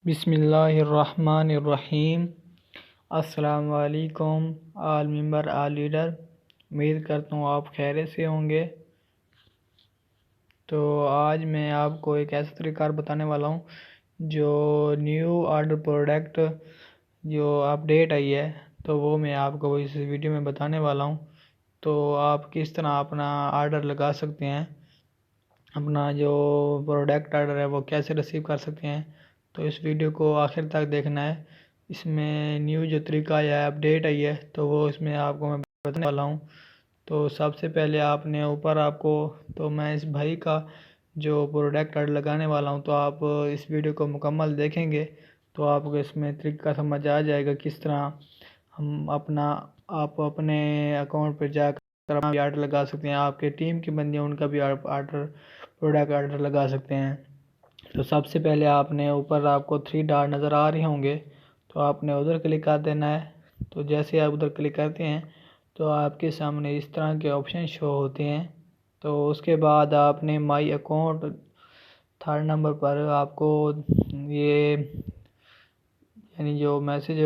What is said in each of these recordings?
بسم اللہ الرحمن الرحیم۔ السلام علیکم آل ممبر آل لیڈر، امید کرتا ہوں آپ خیریت سے ہوں گے۔ تو آج میں آپ کو ایک ایسا طریقہ بتانے والا ہوں جو نیو آرڈر پروڈکٹ جو اپڈیٹ آئی ہے تو وہ میں آپ کو اس ویڈیو میں بتانے والا ہوں۔ تو آپ کس طرح اپنا آرڈر لگا سکتے ہیں، اپنا جو پروڈکٹ آرڈر ہے وہ کیسے ریسیو کر سکتے ہیں، تو اس ویڈیو کو آخر تک دیکھنا ہے۔ اس میں نیو جو طریقہ ہے اپڈیٹ آئی ہے تو وہ اس میں آپ کو میں بتانے والا ہوں۔ تو سب سے پہلے آپ نے اوپر تو میں اس بھائی کا جو پروڈکٹ آرڈر لگانے والا ہوں، تو آپ اس ویڈیو کو مکمل دیکھیں گے تو آپ کو اس میں طریقہ سمجھ آ جائے گا کس طرح ہم آپ اپنے اکاؤنٹ پہ جا کر آرڈر لگا سکتے ہیں۔ آپ کے ٹیم کی بندے ان کا بھی پروڈکٹ آرڈر لگا سکتے ہیں۔ تو سب سے پہلے آپ نے اوپر آپ کو 3 ڈاٹ نظر آ رہے ہوں گے، تو آپ نے ادھر کلک کر دینا ہے۔ تو جیسے آپ ادھر کلک کرتے ہیں تو آپ کے سامنے اس طرح کے آپشن شو ہوتے ہیں۔ تو اس کے بعد آپ نے مائی اکاؤنٹ 3rd نمبر پر آپ کو یہ جو میسیج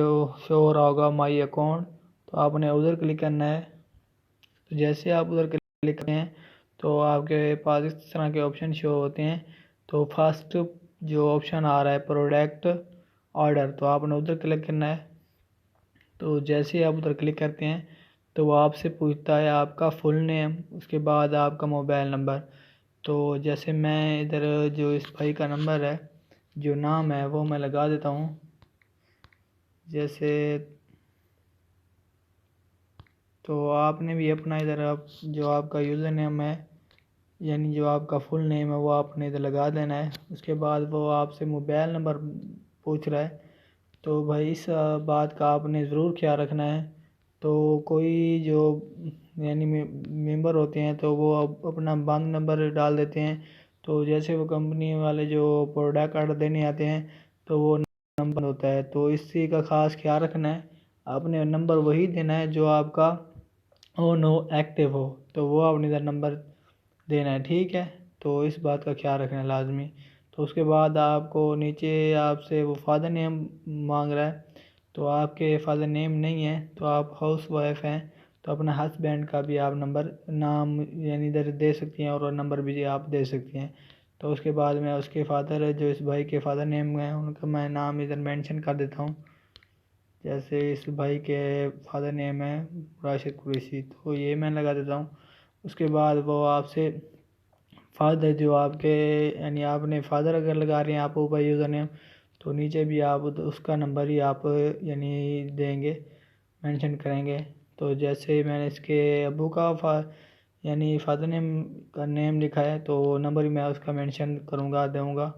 شو ہو رہا ہوگا مائی اکاؤنٹ، تو آپ نے ادھر کلک کرنا ہے۔ تو جیسے آپ ادھر کلک کرتے ہیں تو آپ کے پاس اس طرح کے آپشن شو ہوتے ہیں۔ تو فرسٹ جو آپشن آ رہا ہے پروڈکٹ آرڈر، تو آپ نے ادھر کلک کرنا ہے۔ تو جیسے آپ ادھر کلک کرتے ہیں تو وہ آپ سے پوچھتا ہے آپ کا فل نیم، اس کے بعد آپ کا موبائل نمبر۔ تو جیسے میں ادھر جو اس بھائی کا نمبر ہے، جو نام ہے وہ میں لگا دیتا ہوں۔ جیسے تو آپ نے بھی اپنا ادھر جو آپ کا یوزر نیم ہے، یعنی جو آپ کا فل نیم ہے، وہ آپ نے ادھر لگا دینا ہے۔ اس کے بعد وہ آپ سے موبائل نمبر پوچھ رہا ہے، تو بھائی اس بات کا آپ نے ضرور خیال رکھنا ہے۔ تو کوئی جو ممبر ہوتے ہیں تو وہ اپنا بند نمبر ڈال دیتے ہیں، تو جیسے وہ کمپنی والے جو پروڈکٹ آرڈر دینے آتے ہیں تو وہ نمبر ہوتا ہے، تو اس چیز کا خاص خیال رکھنا ہے۔ آپ نے نمبر وہی دینا ہے جو آپ کا ایکٹیو ہو، تو وہ آپ نے ادھر نمبر دینا ہے، ٹھیک ہے۔ تو اس بات کا خیال رکھنا ہے لازمی۔ تو اس کے بعد آپ کو نیچے آپ سے وہ فادر نیم مانگ رہا ہے، تو آپ کے فادر نیم نہیں ہے تو آپ ہاؤس وائف ہیں تو اپنا ہسبینڈ کا بھی آپ نام ادھر دے سکتی ہیں اور نمبر بھی آپ دے سکتی ہیں۔ تو اس کے بعد میں اس کے فادر جو اس بھائی کے فادر نیم ہیں ان کا میں نام ادھر مینشن کر دیتا ہوں۔ جیسے اس بھائی کے فادر نیم ہے راشد قریشی، تو یہ میں لگا دیتا ہوں۔ اس کے بعد وہ آپ سے فادر جو آپ کے آپ نے فادر اگر لگا رہے ہیں آپ اوپر یوزر نیم، تو نیچے بھی آپ اس کا نمبر ہی آپ دیں گے، مینشن کریں گے۔ تو جیسے میں نے اس کے ابو کا فادر نیم کا نیم لکھا ہے تو نمبر ہی میں اس کا مینشن کروں گا، دوں گا۔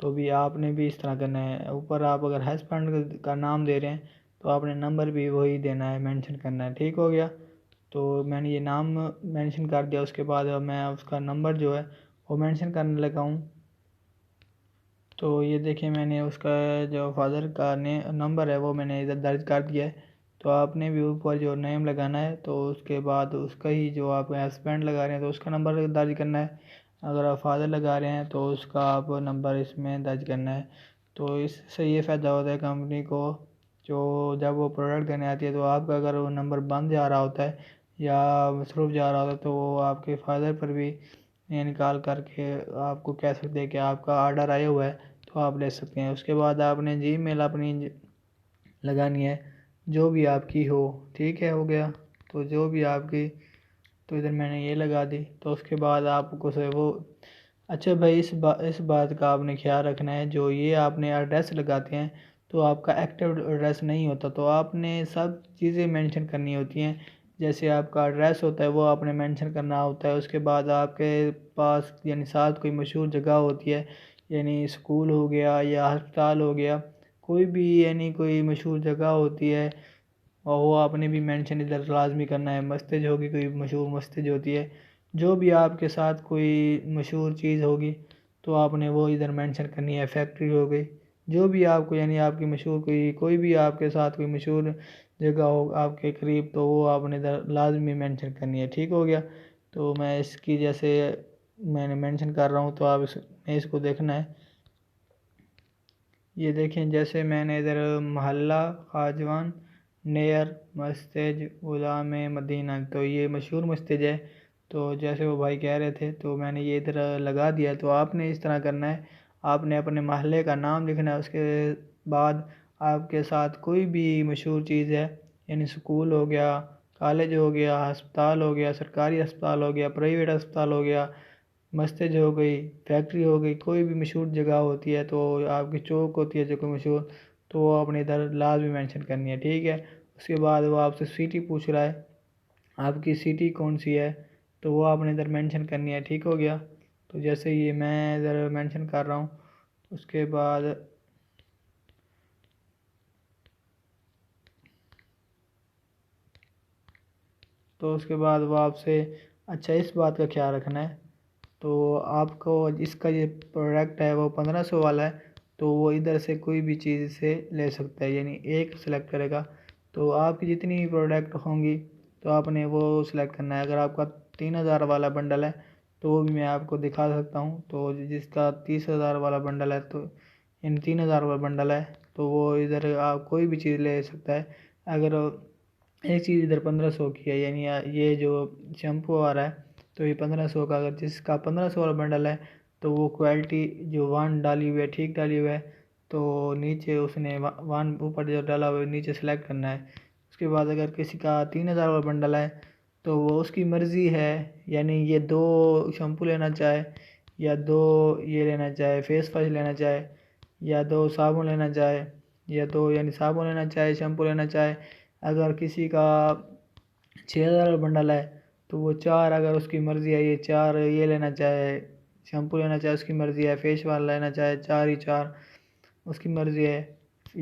تو بھی آپ نے بھی اس طرح کرنا ہے۔ اوپر آپ اگر ہسبینڈ کا نام دے رہے ہیں تو آپ نے نمبر بھی وہی دینا ہے، مینشن کرنا ہے، ٹھیک ہو گیا۔ تو میں نے یہ نام مینشن کر دیا، اس کے بعد میں اس کا نمبر جو ہے وہ مینشن کرنے لگا ہوں۔ تو یہ دیکھیں میں نے اس کا جو فادر کا نمبر ہے وہ میں نے ادھر درج کر دیا ہے۔ تو آپ نے بھی اوپر جو نیم لگانا ہے تو اس کے بعد اس کا ہی جو آپ ہسبینڈ لگا رہے ہیں تو اس کا نمبر درج کرنا ہے۔ اگر آپ فادر لگا رہے ہیں تو اس کا آپ نمبر اس میں درج کرنا ہے۔ تو اس سے یہ فائدہ ہوتا ہے کمپنی کو، جو جب وہ پروڈکٹ دینے آتی ہے تو آپ کا اگر وہ نمبر بند جا رہا ہوتا ہے یا مصروف جا رہا ہوتا ہے تو وہ آپ کے فادر پر بھی کال کر کے آپ کو کہہ سکتے ہیں کہ آپ کا آرڈر آیا ہوا ہے تو آپ لے سکتے ہیں۔ اس کے بعد آپ نے جی میل اپنی لگانی ہے جو بھی آپ کی ہو، ٹھیک ہے، ہو گیا۔ تو جو بھی آپ کی، تو ادھر میں نے یہ لگا دی۔ تو اس کے بعد آپ کو اچھا بھائی اس بات کا آپ نے خیال رکھنا ہے، جو یہ آپ نے ایڈریس لگاتے ہیں تو آپ کا ایکٹیو ایڈریس نہیں ہوتا، تو آپ نے سب چیزیں مینشن کرنی ہوتی ہیں۔ جیسے آپ کا ایڈریس ہوتا ہے وہ آپ نے مینشن کرنا ہوتا ہے۔ اس کے بعد آپ کے پاس ساتھ کوئی مشہور جگہ ہوتی ہے، اسکول ہو گیا یا ہسپتال ہو گیا، کوئی بھی کوئی مشہور جگہ ہوتی ہے اور وہ آپ نے بھی مینشن ادھر لازمی کرنا ہے۔ مسجد ہوگی، کوئی مشہور مسجد ہوتی ہے، جو بھی آپ کے ساتھ کوئی مشہور چیز ہوگی تو آپ نے وہ ادھر مینشن کرنی ہے۔ فیکٹری ہو گئی، جو بھی آپ کو آپ کی مشہور کوئی بھی آپ کے ساتھ کوئی مشہور جگہ ہو آپ کے قریب، تو وہ آپ نے ادھر لازمی مینشن کرنی ہے، ٹھیک ہو گیا۔ تو میں اس کی جیسے میں نے مینشن کر رہا ہوں تو آپ اس کو دیکھنا ہے۔ یہ دیکھیں جیسے میں نے ادھر محلہ خواجوان نیئر مسجد غلام مدینہ، تو یہ مشہور مسجد ہے، تو جیسے وہ بھائی کہہ رہے تھے تو میں نے یہ ادھر لگا دیا۔ تو آپ نے اس طرح کرنا ہے، آپ نے اپنے محلے کا نام لکھنا ہے، اس کے بعد آپ کے ساتھ کوئی بھی مشہور چیز ہے، یعنی سکول ہو گیا، کالج ہو گیا، ہسپتال ہو گیا، سرکاری ہسپتال ہو گیا، پرائیویٹ ہسپتال ہو گیا، مسجد ہو گئی، فیکٹری ہو گئی، کوئی بھی مشہور جگہ ہوتی ہے، تو آپ کی چوک ہوتی ہے جو کوئی مشہور، تو وہ اپنے ادھر لازمی مینشن کرنی ہے، ٹھیک ہے۔ اس کے بعد وہ آپ سے سٹی پوچھ رہا ہے، آپ کی سٹی کون سی ہے، تو وہ آپ نے ادھر مینشن کرنی ہے، ٹھیک ہو گیا۔ تو جیسے یہ میں ادھر مینشن کر رہا ہوں، اس کے بعد وہ آپ سے اچھا اس بات کا خیال رکھنا ہے، تو آپ کو اس کا یہ پروڈکٹ ہے وہ 1500 والا ہے، تو وہ ادھر سے کوئی بھی چیز سے لے سکتا ہے، یعنی ایک سلیکٹ کرے گا، تو آپ کی جتنی بھی پروڈکٹ ہوں گی تو آپ نے وہ سلیکٹ کرنا ہے۔ اگر آپ کا 3000 والا بنڈل ہے تو وہ بھی میں آپ کو دکھا سکتا ہوں، تو جس کا 30,000 والا بنڈل ہے، تو یعنی 3000 والا بنڈل ہے، تو وہ ادھر آپ کوئی بھی چیز لے سکتا ہے۔ اگر ایک چیز ادھر 1500 کی ہے، یعنی یہ جو شیمپو آ رہا ہے تو یہ 1500 کا، اگر جس کا 1500 والا بنڈل ہے تو وہ کوالٹی جو 1 ڈالی ہوئی ہے، ٹھیک ڈالی ہوئی ہے، تو نیچے اس نے 1 اوپر جو ڈالا ہوا ہے نیچے سلیکٹ کرنا ہے۔ اس کے بعد اگر کسی کا 3000 والا بنڈل ہے تو وہ اس کی مرضی ہے، یعنی یہ 2 شیمپو لینا چاہے، یا 2 یہ لینا چاہے فیس واش لینا چاہے، یا 2 صابن لینا چاہے، یا 2 یعنی صابن لینا چاہے، شیمپو لینا چاہے۔ اگر کسی کا 6000 والا بنڈل ہے تو وہ 4، اگر اس کی مرضی ہے، یہ 4 یہ لینا چاہے، شیمپو لینا چاہے اس کی مرضی ہے، فیس واش لینا چاہے 4 ہی 4 اس کی مرضی ہے،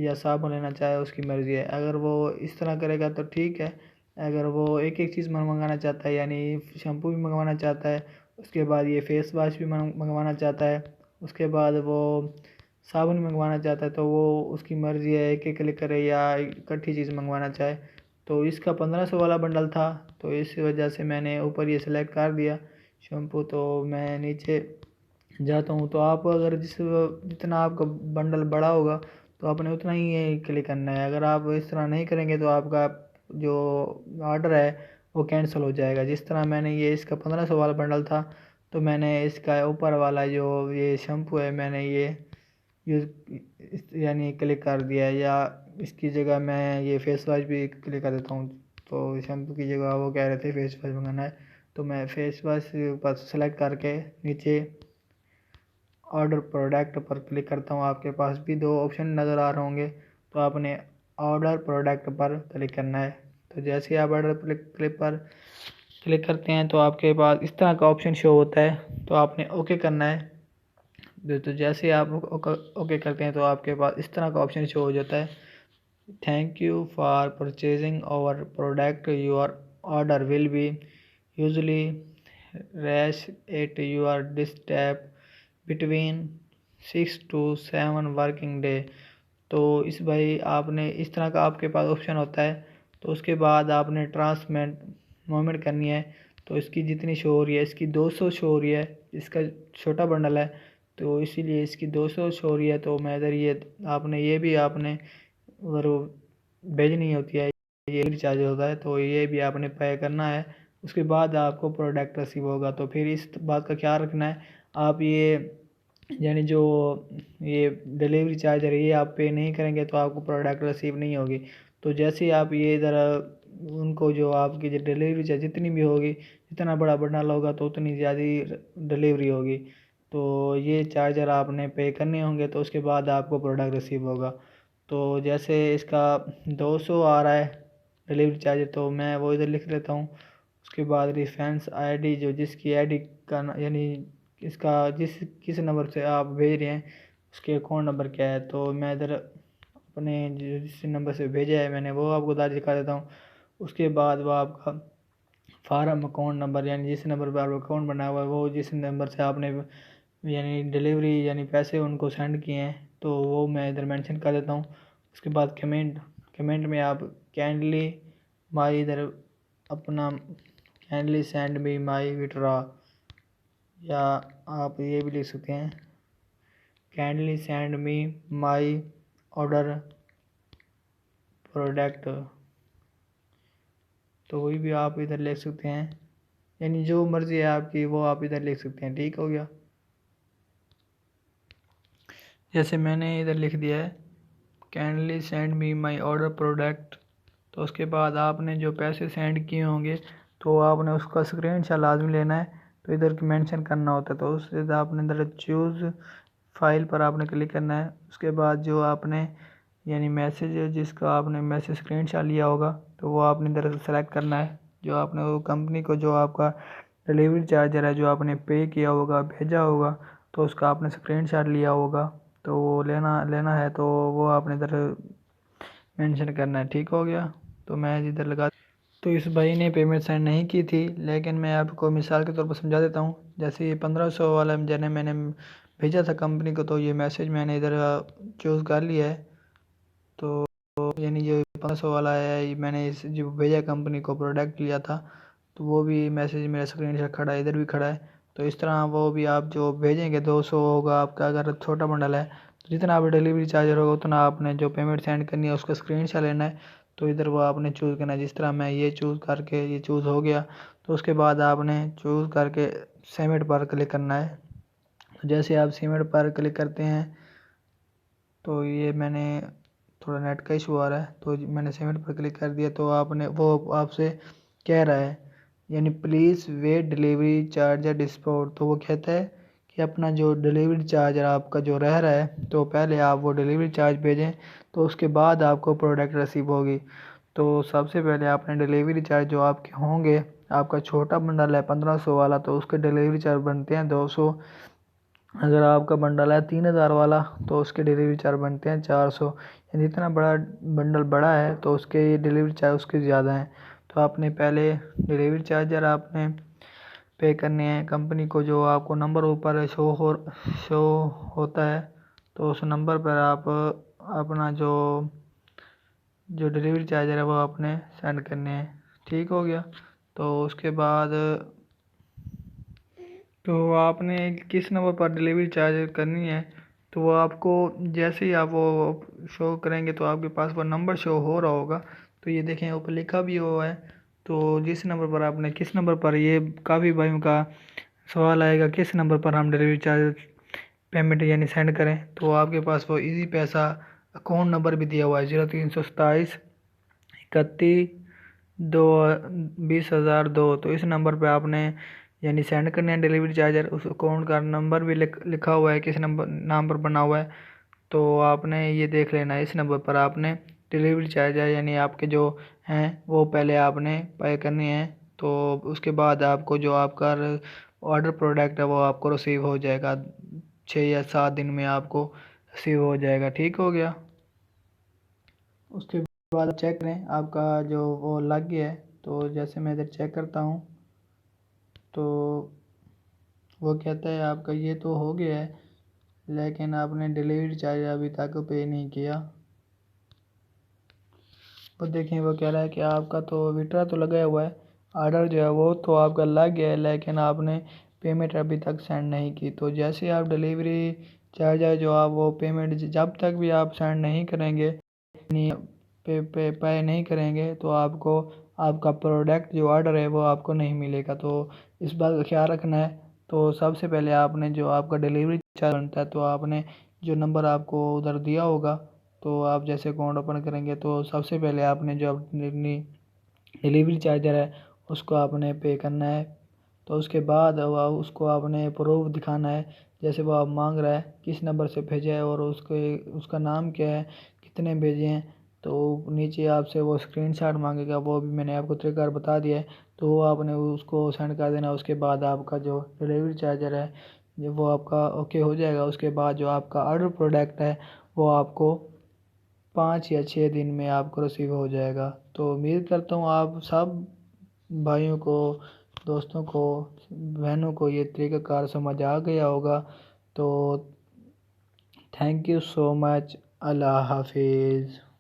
یا صابن لینا چاہے اس کی مرضی ہے۔ اگر وہ اس طرح کرے گا تو ٹھیک ہے۔ اگر وہ ایک ایک چیز منگوانا چاہتا ہے، یعنی شیمپو بھی منگوانا چاہتا ہے، اس کے بعد یہ فیس واش بھی منگوانا چاہتا ہے، اس کے بعد وہ صابن منگوانا چاہتا ہے، تو وہ اس کی مرضی ہے، ایک ایک کلک کرے یا اکٹھی چیز منگوانا چاہے۔ تو اس کا 1500 والا بنڈل تھا، تو اس وجہ سے میں نے اوپر یہ سلیکٹ کر دیا شیمپو، تو میں نیچے جاتا ہوں۔ تو آپ اگر جتنا آپ کا بنڈل بڑا ہوگا تو آپ نے اتنا ہی کلک کرنا ہے۔ اگر آپ اس طرح نہیں کریں گے تو آپ کا جو آرڈر ہے وہ کینسل ہو جائے گا۔ جس طرح میں نے یہ اس کا 1500 والا بنڈل تھا، تو میں نے اس کا اوپر والا جو یہ شیمپو ہے میں نے یہ یوز یعنی کلک کر دیا ہے، یا اس کی جگہ میں یہ فیس واش بھی کلک کر دیتا ہوں۔ تو شیمپو کی جگہ وہ کہہ رہے تھے فیس واش منگانا ہے، تو میں فیس واش پر سلیکٹ کر کے نیچے آرڈر پروڈکٹ پر کلک کرتا ہوں۔ آپ کے پاس بھی 2 آپشن نظر آ رہے ہوں گے، تو آپ نے آرڈر پروڈکٹ پر کلک کرنا ہے۔ تو جیسے آپ آرڈر کلک پر کلک کرتے ہیں تو آپ کے پاس اس طرح کا آپشن شو ہوتا ہے، تو آپ نے اوکے کرنا ہے۔ تو جیسے آپ اوکے کرتے ہیں تو آپ کے پاس اس طرح کا آپشن شو ہو جاتا ہے، thank you for purchasing our product, your order will be usually reach at your doorstep between 6 to 7 working day. تو اس بھائی آپ نے اس طرح کا آپ کے پاس آپشن ہوتا ہے، تو اس کے بعد آپ نے ٹرانسمنٹ موومنٹ کرنی ہے، تو اس کی جتنی شو ہو رہی ہے، اس کی 200 شو ہو رہی ہے، اس کا چھوٹا بنڈل ہے تو اسی لیے اس کی 200 شو ہو رہی ہے، تو میں ادھر یہ آپ نے یہ بھی آپ نے اگر بھیجنی ہوتی ہے، یہ ریچارج ہوتا ہے، تو یہ بھی آپ نے پے کرنا ہے۔ اس کے بعد آپ کو پروڈکٹ ریسیو ہوگا، تو پھر اس بات کا خیال رکھنا ہے، آپ یہ یعنی جو یہ ڈیلیوری چارج ہے یہ آپ پے نہیں کریں گے تو آپ کو پروڈکٹ ریسیو نہیں ہوگی۔ تو جیسے ہی آپ یہ ذرا ان کو جو آپ کی جو ڈیلیوری چارج جتنی بھی ہوگی، جتنا بڑا بنڈل ہوگا تو اتنی زیادہ ڈیلیوری ہوگی، تو یہ چارجر آپ نے پے کرنے ہوں گے، تو اس کے بعد آپ کو پروڈکٹ ریسیو ہوگا۔ تو جیسے اس کا 200 آ رہا ہے ڈیلیوری چارج، تو میں وہ ادھر لکھ لیتا ہوں۔ اس کے بعد ریفرنس آئی ڈی، جو جس کی آئی ڈی کا یعنی اس کا کس نمبر سے آپ بھیج رہے ہیں اس کے اکاؤنٹ نمبر کیا ہے، تو میں ادھر اپنے جس نمبر سے بھیجا ہے میں نے وہ آپ کو دکھا دیتا ہوں۔ اس کے بعد وہ آپ کا فارم اکاؤنٹ نمبر، یعنی جس نمبر پہ آپ اکاؤنٹ بنا ہوا ہے، وہ جس نمبر سے آپ نے یعنی ڈیلیوری یعنی پیسے ان کو سینڈ کیے ہیں، تو وہ میں ادھر مینشن کر دیتا ہوں۔ اس کے بعد کمنٹ میں آپ کائنڈلی مائی ادھر اپنا کائنڈلی سینڈ می مائی وڈرا، یا آپ یہ بھی لکھ سکتے ہیں kindly send me my order product. تو وہی بھی آپ ادھر لکھ سکتے ہیں، یعنی جو مرضی ہے آپ کی وہ آپ ادھر لکھ سکتے ہیں. ٹھیک ہو گیا. جیسے میں نے ادھر لکھ دیا ہے kindly send me my order product. تو اس کے بعد آپ نے جو پیسے سینڈ کیے ہوں گے تو آپ نے اس کا اسکرین شاٹ لازمی لینا ہے، تو ادھر مینشن کرنا ہوتا ہے. تو اس سے آپ نے ادھر چوز فائل پر آپ نے کلک کرنا ہے. اس کے بعد جو آپ نے یعنی میسیج جس کا آپ نے میسیج اسکرین شاٹ لیا ہوگا تو وہ آپ نے ادھر سلیکٹ کرنا ہے. جو آپ نے وہ کمپنی کو جو آپ کا ڈلیوری چارجر ہے جو آپ نے پے کیا ہوگا بھیجا ہوگا تو اس کا آپ نے اسکرین شاٹ لیا ہوگا تو وہ لینا ہے، تو وہ آپ نے ادھر مینشن کرنا ہے. ٹھیک ہو گیا. تو میں ادھر لگا تو اس بھائی نے پیمنٹ سینڈ نہیں کی تھی، لیکن میں آپ کو مثال کے طور پر سمجھا دیتا ہوں. جیسے یہ 1500 والا میں نے بھیجا تھا کمپنی کو، تو یہ میسیج میں نے ادھر چوز کر لیا ہے. تو یعنی جو 1500 والا ہے میں نے جو بھیجا کمپنی کو پروڈکٹ لیا تھا تو وہ بھی میسیج میرا اسکرین شاٹ کھڑا ہے، ادھر بھی کھڑا ہے. تو اس طرح وہ بھی آپ جو بھیجیں گے 200 ہوگا آپ کا، اگر چھوٹا بنڈل ہے جتنا آپ ڈلیوری چارجر ہوگا اتنا آپ نے جو پیمنٹ سینڈ کرنی ہے اس کا اسکرین شاٹ لینا ہے. تو ادھر وہ آپ نے چوز کرنا ہے. جس طرح میں یہ چوز کر کے یہ چوز ہو گیا تو اس کے بعد آپ نے چوز کر کے سبمٹ پر کلک کرنا ہے. جیسے آپ سبمٹ پر کلک کرتے ہیں تو یہ میں نے تھوڑا نیٹ کا ایشو آ رہا ہے تو میں نے سبمٹ پر کلک کر دیا. تو آپ نے وہ آپ سے کہہ رہا ہے یعنی پلیز ویٹ ڈلیوری چارجر ڈسپورٹ. تو وہ کہتا ہے کہ اپنا جو ڈلیوری چارجر آپ کا جو رہ رہا ہے تو پہلے آپ وہ ڈلیوری چارج بھیجیں تو اس کے بعد آپ کو پروڈکٹ ریسیو ہوگی. تو سب سے پہلے آپ نے ڈلیوری چارج جو آپ کے ہوں گے، آپ کا چھوٹا بنڈل ہے 1500 والا تو اس کے ڈلیوری چارج بنتے ہیں 200. اگر آپ کا بنڈل ہے 3000 والا تو اس کے ڈلیوری چارج بنتے ہیں 400. یعنی جتنا بڑا بنڈل بڑا ہے تو اس کے ڈلیوری چارج اس کے زیادہ ہیں. تو آپ نے پہلے ڈلیوری چارجر آپ نے پے کرنے ہیں کمپنی کو، جو آپ کو نمبر اوپر شو ہوتا ہے تو اس نمبر پر آپ اپنا جو ڈلیوری چارجر ہے وہ آپ نے سینڈ کرنے ہیں. ٹھیک ہو گیا. تو اس کے بعد تو آپ نے کس نمبر پر ڈلیوری چارج کرنی ہے تو وہ آپ کو جیسے ہی آپ وہ شو کریں گے تو آپ کے پاس وہ نمبر شو ہو رہا ہوگا. تو یہ دیکھیں اوپر لکھا بھی ہوا ہے. تو جس نمبر پر آپ نے کس نمبر پر، یہ کافی بھائیوں کا سوال آئے گا کس نمبر پر ہم ڈلیوری چارج پیمنٹ یعنی سینڈ کریں، تو آپ کے پاس وہ ایزی پیسہ اکاؤنٹ نمبر بھی دیا ہوا ہے 0327 31 2 20,002. تو اس نمبر پہ آپ نے یعنی سینڈ کرنے ہیں ڈلیوری چارجر. اس اکاؤنٹ کا نمبر بھی لکھا ہوا ہے کس نام پر بنا ہوا ہے. تو آپ نے یہ دیکھ لینا ہے اس نمبر پر آپ نے ڈلیوری چارجر یعنی آپ کے جو ہیں وہ پہلے آپ نے پے کرنے ہیں. تو اس کے بعد آپ کو جو آپ کا آرڈر پروڈکٹ ہے وہ آپ کو ریسیو ہو جائے گا 6 یا 7 دن میں آپ کو ریسیو ہو جائے گا. ٹھیک ہو گیا. اس کے بعد آپ چیک کریں آپ کا جو وہ لگ گیا ہے. تو جیسے میں ادھر چیک کرتا ہوں تو وہ کہتا ہے آپ کا یہ تو ہو گیا ہے لیکن آپ نے ڈلیوری چارج ابھی تک پے نہیں کیا. وہ دیکھیں وہ کہہ رہا ہے کہ آپ کا تو وٹرا تو لگا ہوا ہے، آرڈر جو ہے وہ تو آپ کا لگ گیا ہے لیکن آپ نے پیمنٹ ابھی تک سینڈ نہیں کی. تو جیسے آپ ڈلیوری چارج ہے جو آپ وہ پیمنٹ جب تک بھی آپ سینڈ نہیں کریں گے پے نہیں کریں گے تو آپ کو آپ کا پروڈکٹ جو آرڈر ہے وہ آپ کو نہیں ملے گا. تو اس بات کا خیال رکھنا ہے. تو سب سے پہلے آپ نے جو آپ کا ڈلیوری چارج بنتا ہے تو آپ نے جو نمبر آپ کو ادھر دیا ہوگا تو آپ جیسے اکاؤنٹ اوپن کریں گے تو سب سے پہلے آپ نے جو اپنی ڈلیوری چارجر ہے اس کو آپ نے پے کرنا ہے. تو اس کے بعد اس کو آپ نے پروف دکھانا ہے جیسے وہ آپ مانگ رہا ہے کس نمبر سے بھیجا ہے اور اس کا نام کیا ہے، کتنے بھیجے ہیں. تو نیچے آپ سے وہ اسکرین شاٹ مانگے گا، وہ بھی میں نے آپ کو طریقہ بتا دیا ہے. تو وہ آپ نے اس کو سینڈ کر دینا. اس کے بعد آپ کا جو ڈلیوری چارجر ہے وہ آپ کا اوکے ہو جائے گا. اس کے بعد جو آپ کا آرڈر پروڈکٹ ہے وہ آپ کو 5 یا 6 دن میں آپ کو ریسیو ہو جائے گا. تو امید کرتا ہوں آپ سب بھائیوں کو، دوستوں کو، بہنوں کو یہ طریقہ کار سمجھ آ گیا ہوگا. تو تھینک یو سو مچ. اللہ حافظ.